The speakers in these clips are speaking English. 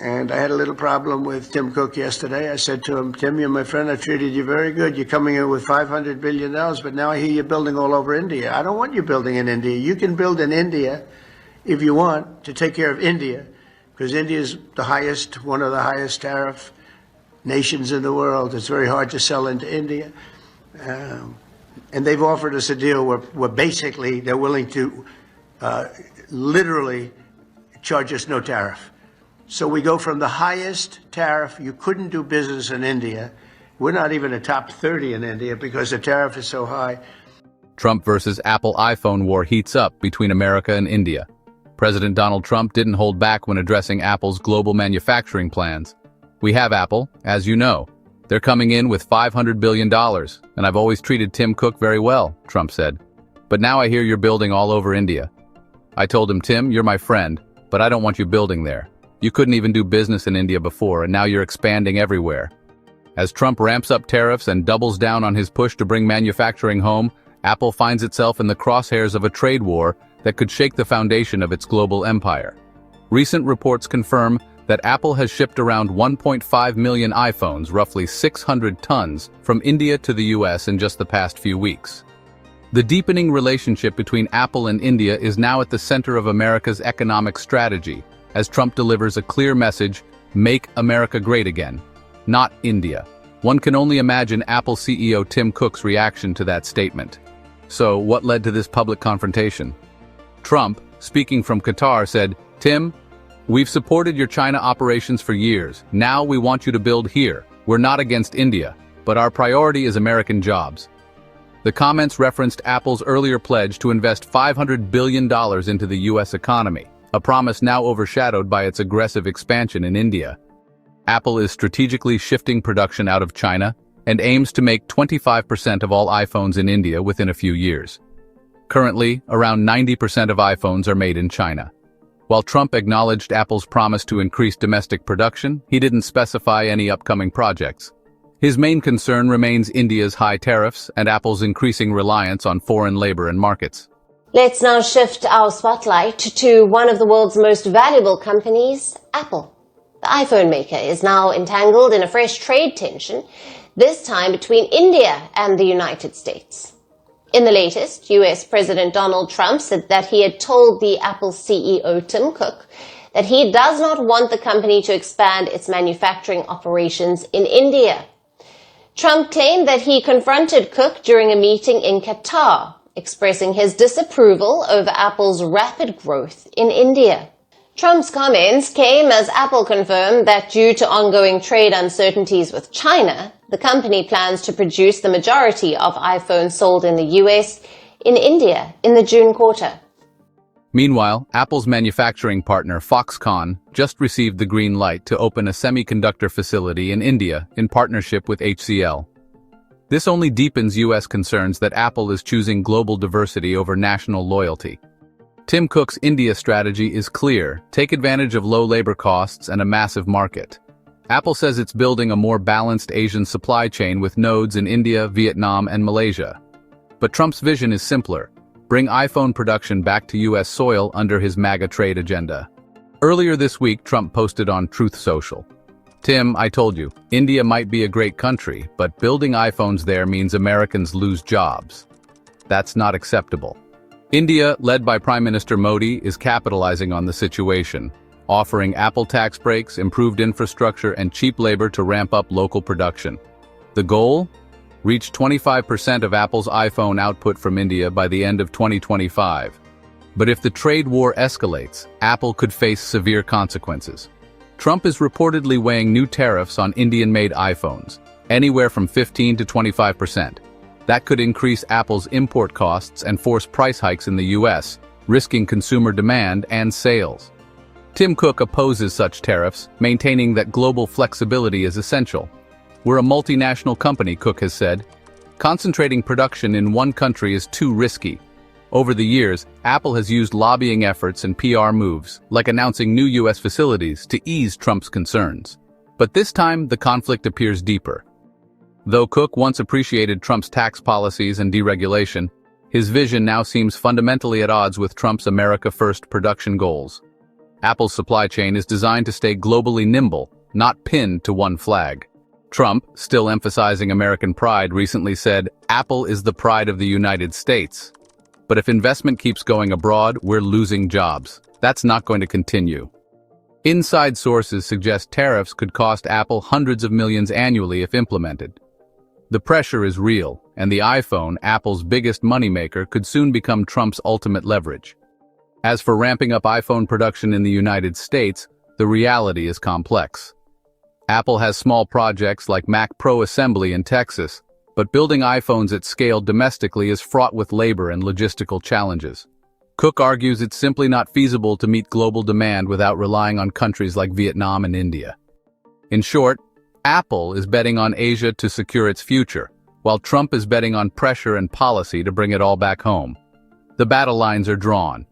And I had a little problem with Tim Cook yesterday. I said to him, Tim, you're my friend. I treated you very good. You're coming in with $500 billion, but now I hear you're building all over India. I don't want you building in India. You can build in India if you want to take care of India, because India is one of the highest tariff nations in the world. It's very hard to sell into India. And they've offered us a deal where basically they're willing to literally charge us no tariff. So we go from the highest tariff, you couldn't do business in India. We're not even a top 30 in India because the tariff is so high. Trump versus Apple iPhone war heats up between America and India. President Donald Trump didn't hold back when addressing Apple's global manufacturing plans. We have Apple, as you know. They're coming in with $500 billion, and I've always treated Tim Cook very well, Trump said. But now I hear you're building all over India. I told him, Tim, you're my friend, but I don't want you building there. You couldn't even do business in India before, and now you're expanding everywhere. As Trump ramps up tariffs and doubles down on his push to bring manufacturing home, Apple finds itself in the crosshairs of a trade war that could shake the foundation of its global empire. Recent reports confirm that Apple has shipped around 1.5 million iPhones, roughly 600 tons, from India to the US in just the past few weeks. The deepening relationship between Apple and India is now at the center of America's economic strategy, as Trump delivers a clear message, make America great again, not India. One can only imagine Apple CEO Tim Cook's reaction to that statement. So, what led to this public confrontation? Trump, speaking from Qatar, said, Tim, we've supported your China operations for years. Now we want you to build here. We're not against India, but our priority is American jobs. The comments referenced Apple's earlier pledge to invest $500 billion into the U.S. economy, a promise now overshadowed by its aggressive expansion in India. Apple is strategically shifting production out of China and aims to make 25% of all iPhones in India within a few years. Currently, around 90% of iPhones are made in China. While Trump acknowledged Apple's promise to increase domestic production, he didn't specify any upcoming projects. His main concern remains India's high tariffs and Apple's increasing reliance on foreign labor and markets. Let's now shift our spotlight to one of the world's most valuable companies, Apple. The iPhone maker is now entangled in a fresh trade tension, this time between India and the United States. In the latest, US President Donald Trump said that he had told the Apple CEO Tim Cook that he does not want the company to expand its manufacturing operations in India. Trump claimed that he confronted Cook during a meeting in Qatar, expressing his disapproval over Apple's rapid growth in India. Trump's comments came as Apple confirmed that due to ongoing trade uncertainties with China, the company plans to produce the majority of iPhones sold in the US in India in the June quarter. Meanwhile, Apple's manufacturing partner Foxconn just received the green light to open a semiconductor facility in India in partnership with HCL. This only deepens U.S. concerns that Apple is choosing global diversity over national loyalty. Tim Cook's India strategy is clear: take advantage of low labor costs and a massive market. Apple says it's building a more balanced Asian supply chain with nodes in India, Vietnam, and Malaysia. But Trump's vision is simpler: bring iPhone production back to U.S. soil under his MAGA trade agenda. Earlier this week, Trump posted on Truth Social, Tim, I told you, India might be a great country, but building iPhones there means Americans lose jobs. That's not acceptable. India, led by Prime Minister Modi, is capitalizing on the situation, offering Apple tax breaks, improved infrastructure, and cheap labor to ramp up local production. The goal? Reach 25% of Apple's iPhone output from India by the end of 2025. But if the trade war escalates, Apple could face severe consequences. Trump is reportedly weighing new tariffs on Indian-made iPhones, anywhere from 15 to 25%. That could increase Apple's import costs and force price hikes in the US, risking consumer demand and sales. Tim Cook opposes such tariffs, maintaining that global flexibility is essential. We're a multinational company, Cook has said. Concentrating production in one country is too risky. Over the years, Apple has used lobbying efforts and PR moves, like announcing new US facilities, to ease Trump's concerns. But this time, the conflict appears deeper. Though Cook once appreciated Trump's tax policies and deregulation, his vision now seems fundamentally at odds with Trump's America First production goals. Apple's supply chain is designed to stay globally nimble, not pinned to one flag. Trump, still emphasizing American pride, recently said, "Apple is the pride of the United States." But if investment keeps going abroad, we're losing jobs. That's not going to continue. Inside sources suggest tariffs could cost Apple hundreds of millions annually if implemented. The pressure is real, and the iPhone, Apple's biggest moneymaker, could soon become Trump's ultimate leverage. As for ramping up iPhone production in the United States, the reality is complex. Apple has small projects like Mac Pro assembly in Texas, but building iPhones at scale domestically is fraught with labor and logistical challenges. Cook argues it's simply not feasible to meet global demand without relying on countries like Vietnam and India. In short, Apple is betting on Asia to secure its future, while Trump is betting on pressure and policy to bring it all back home. The battle lines are drawn,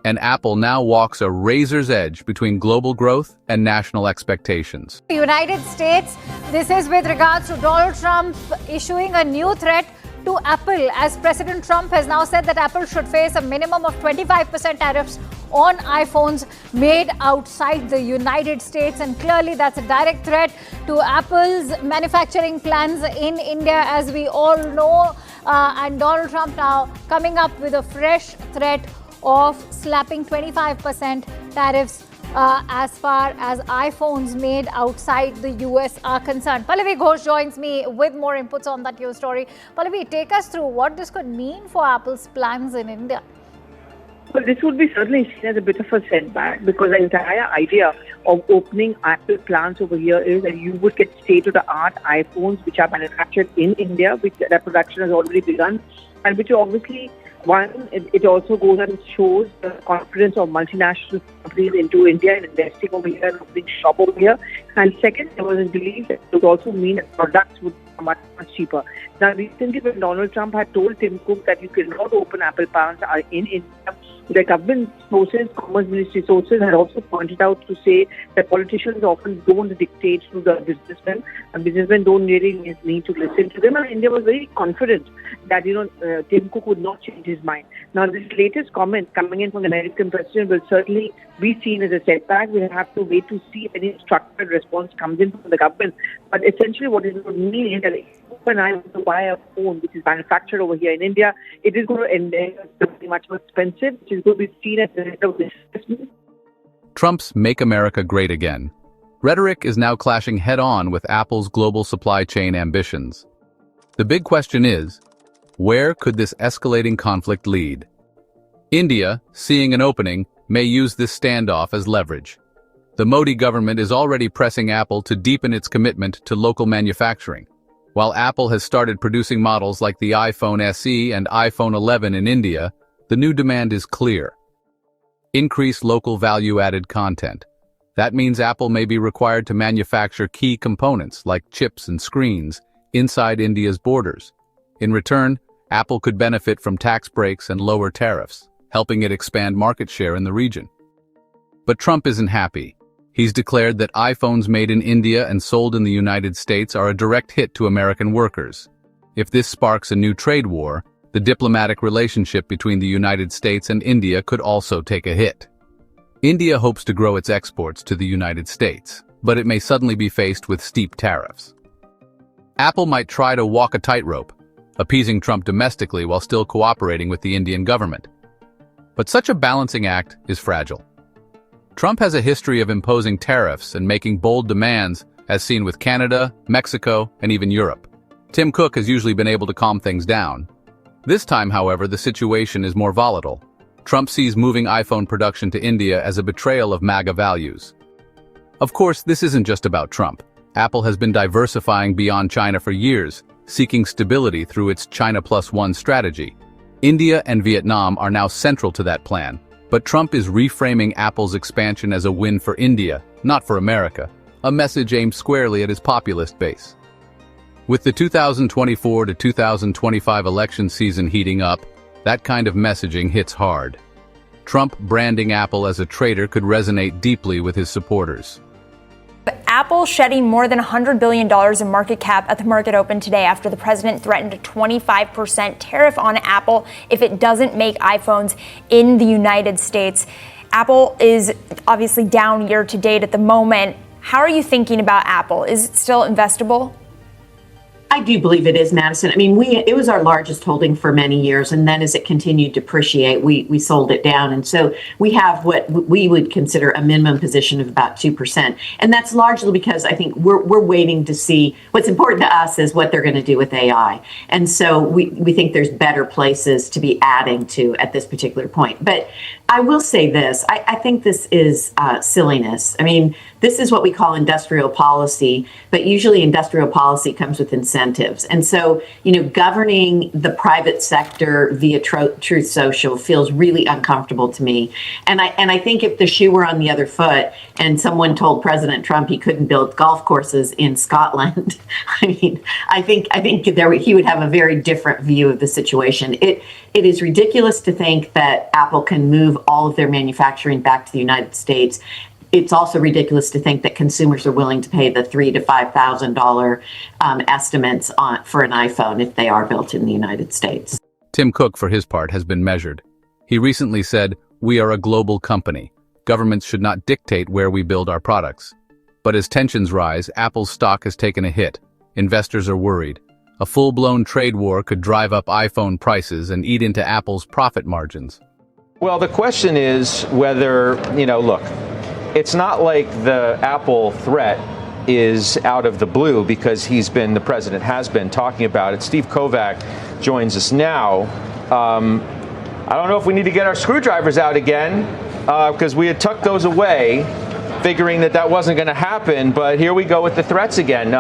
and Apple now walks a razor's edge between global growth and national expectations. The United States, this is with regards to Donald Trump issuing a new threat to Apple, as President Trump has now said that Apple should face a minimum of 25% tariffs on iPhones made outside the United States. And clearly that's a direct threat to Apple's manufacturing plans in India, as we all know. And Donald Trump now coming up with a fresh threat of slapping 25% tariffs as far as iPhones made outside the US are concerned. Pallavi Ghosh joins me with more inputs on that news story. Pallavi, take us through what this could mean for Apple's plans in India. Well, this would be certainly seen as a bit of a setback, because the entire idea of opening Apple plants over here is that you would get state-of-the-art iPhones which are manufactured in India, which that production has already begun, and which obviously, one, it also goes and shows the confidence of multinational companies into India and investing over here and opening shop over here. And second, there was a belief that it would also mean that products would become much, much cheaper. Now, recently when Donald Trump had told Tim Cook that you cannot open Apple plants in India, the government sources, Commerce Ministry sources, had also pointed out to say that politicians often don't dictate to the businessmen, and businessmen don't really need to listen to them. And India was very confident that, Tim Cook would not change his mind. Now, this latest comment coming in from the American president will certainly be seen as a setback. We'll have to wait to see if any structured response comes in from the government. But essentially what it would mean is that if you and I want to buy a phone which is manufactured over here in India, it is going to end up being much more expensive, which is going to be seen as the end of this investment. Trump's Make America Great Again rhetoric is now clashing head-on with Apple's global supply chain ambitions. The big question is, where could this escalating conflict lead? India, seeing an opening, may use this standoff as leverage. The Modi government is already pressing Apple to deepen its commitment to local manufacturing. While Apple has started producing models like the iPhone SE and iPhone 11 in India, the new demand is clear. Increase local value-added content. That means Apple may be required to manufacture key components like chips and screens inside India's borders. In return, Apple could benefit from tax breaks and lower tariffs, helping it expand market share in the region. But Trump isn't happy. He's declared that iPhones made in India and sold in the United States are a direct hit to American workers. If this sparks a new trade war, the diplomatic relationship between the United States and India could also take a hit. India hopes to grow its exports to the United States, but it may suddenly be faced with steep tariffs. Apple might try to walk a tightrope, appeasing Trump domestically while still cooperating with the Indian government. But such a balancing act is fragile. Trump has a history of imposing tariffs and making bold demands, as seen with Canada, Mexico, and even Europe. Tim Cook has usually been able to calm things down. This time, however, the situation is more volatile. Trump sees moving iPhone production to India as a betrayal of MAGA values. Of course, this isn't just about Trump. Apple has been diversifying beyond China for years, seeking stability through its China Plus One strategy. India and Vietnam are now central to that plan, but Trump is reframing Apple's expansion as a win for India, not for America, a message aimed squarely at his populist base. With the 2024 to 2025 election season heating up, that kind of messaging hits hard. Trump branding Apple as a traitor could resonate deeply with his supporters. Apple shedding more than $100 billion in market cap at the market open today after the president threatened a 25% tariff on Apple if it doesn't make iPhones in the United States. Apple is obviously down year to date at the moment. How are you thinking about Apple? Is it still investable? I do believe it is, Madison. I mean, it was our largest holding for many years, and then as it continued to depreciate, we sold it down. And so we have what we would consider a minimum position of about 2%. And that's largely because I think we're waiting to see what's important to us is what they're going to do with AI. And so we think there's better places to be adding to at this particular point. But I will say this, I think this is silliness. I mean, this is what we call industrial policy, but usually industrial policy comes with incentives. And so, governing the private sector via Truth Social feels really uncomfortable to me. And I think if the shoe were on the other foot and someone told President Trump he couldn't build golf courses in Scotland, I think he would have a very different view of the situation. It is ridiculous to think that Apple can move all of their manufacturing back to the United States. It's also ridiculous to think that consumers are willing to pay the $3,000 to $5,000 estimates for an iPhone if they are built in the United States. Tim Cook, for his part, has been measured. He recently said, "We are a global company. Governments should not dictate where we build our products." But as tensions rise, Apple's stock has taken a hit. Investors are worried. A full-blown trade war could drive up iPhone prices and eat into Apple's profit margins. Well, the question is whether, look, it's not like the Apple threat is out of the blue because the president has been talking about it. Steve Kovac joins us now. I don't know if we need to get our screwdrivers out again because we had tucked those away, figuring that wasn't going to happen. But here we go with the threats again.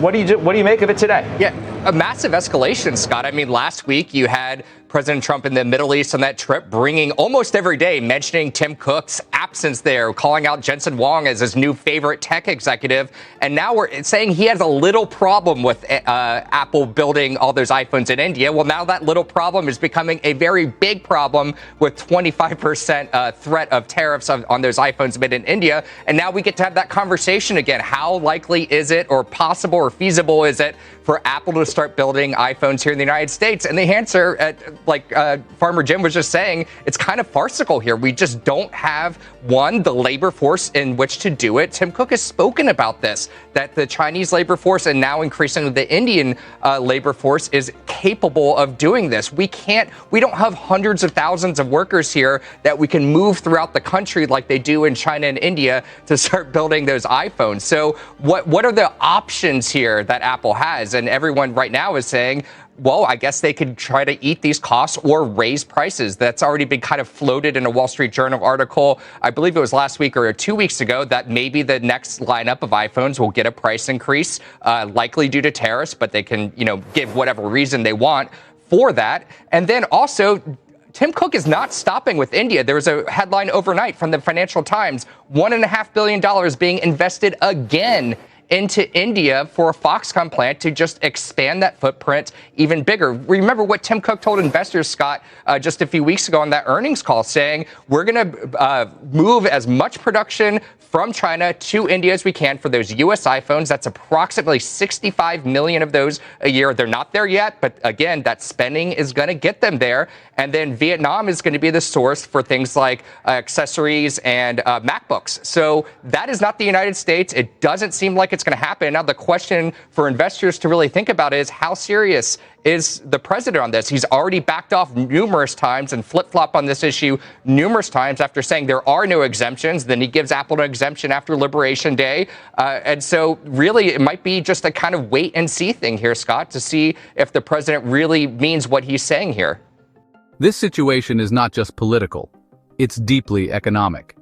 What do you make of it today? Yeah, a massive escalation, Scott. I mean, last week you had President Trump in the Middle East on that trip, bringing almost every day, mentioning Tim Cook's absence there, calling out Jensen Huang as his new favorite tech executive. And now we're saying he has a little problem with Apple building all those iPhones in India. Well, now that little problem is becoming a very big problem with 25% threat of tariffs on those iPhones made in India. And now we get to have that conversation again. How likely is it or possible or feasible is it for Apple to start building iPhones here in the United States? And the answer, like Farmer Jim was just saying, it's kind of farcical here. We just don't have, the labor force in which to do it. Tim Cook has spoken about this, that the Chinese labor force and now increasingly the Indian labor force is capable of doing this. We don't have hundreds of thousands of workers here that we can move throughout the country like they do in China and India to start building those iPhones. So what are the options here that Apple has? And everyone right now is saying, well, I guess they could try to eat these costs or raise prices. That's already been kind of floated in a Wall Street Journal article. I believe it was last week or 2 weeks ago that maybe the next lineup of iPhones will get a price increase, likely due to tariffs, but they can, give whatever reason they want for that. And then also, Tim Cook is not stopping with India. There was a headline overnight from the Financial Times, $1.5 billion being invested again into India for a Foxconn plant to just expand that footprint even bigger. Remember what Tim Cook told investors, Scott, just a few weeks ago on that earnings call, saying we're going to move as much production from China to India as we can for those U.S. iPhones. That's approximately 65 million of those a year. They're not there yet, but again, that spending is going to get them there. And then Vietnam is going to be the source for things like accessories and MacBooks. So that is not the United States. It doesn't seem like it's going to happen. Now, the question for investors to really think about is how serious is the president on this? He's already backed off numerous times and flip-flopped on this issue numerous times after saying there are no exemptions. Then he gives Apple an exemption after Liberation Day. And so really it might be just a kind of wait and see thing here, Scott, to see if the president really means what he's saying here. This situation is not just political. It's deeply economic.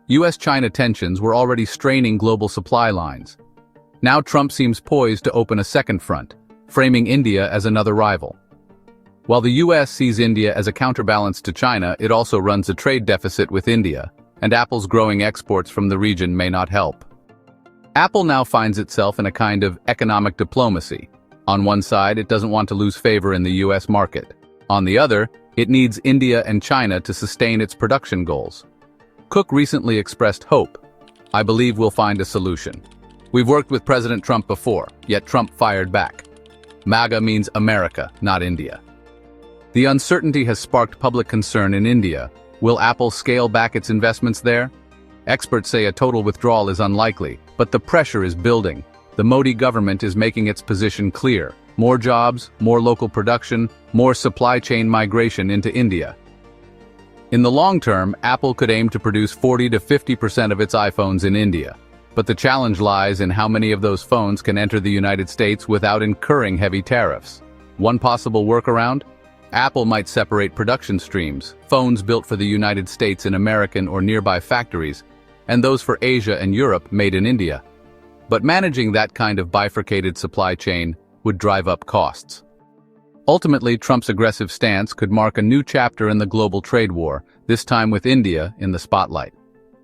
U.S.-China tensions were already straining global supply lines. Now Trump seems poised to open a second front, framing India as another rival. While the U.S. sees India as a counterbalance to China, it also runs a trade deficit with India, and Apple's growing exports from the region may not help. Apple now finds itself in a kind of economic diplomacy. On one side, it doesn't want to lose favor in the U.S. market. On the other, it needs India and China to sustain its production goals. Cook recently expressed hope. "I believe we'll find a solution. We've worked with President Trump before, yet Trump fired back. MAGA means America, not India." The uncertainty has sparked public concern in India, Will Apple scale back its investments there? Experts say a total withdrawal is unlikely, but the pressure is building. The Modi government is making its position clear. More jobs, more local production, more supply chain migration into India. In the long term, Apple could aim to produce 40 to 50% of its iPhones in India. But the challenge lies in how many of those phones can enter the United States without incurring heavy tariffs. One possible workaround? Apple might separate production streams, phones built for the United States in American or nearby factories, and those for Asia and Europe made in India. But managing that kind of bifurcated supply chain would drive up costs. Ultimately, Trump's aggressive stance could mark a new chapter in the global trade war, this time with India in the spotlight.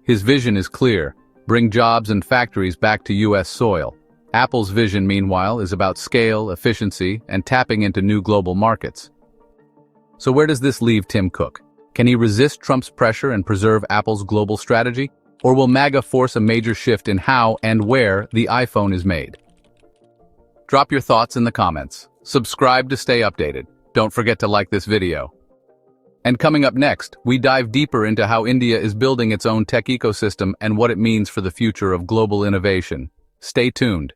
His vision is clear: bring jobs and factories back to U.S. soil. Apple's vision, meanwhile, is about scale, efficiency, and tapping into new global markets. So where does this leave Tim Cook? Can he resist Trump's pressure and preserve Apple's global strategy? Or will MAGA force a major shift in how and where the iPhone is made? Drop your thoughts in the comments. Subscribe to stay updated. Don't forget to like this video. And coming up next, we dive deeper into how India is building its own tech ecosystem and what it means for the future of global innovation. Stay tuned.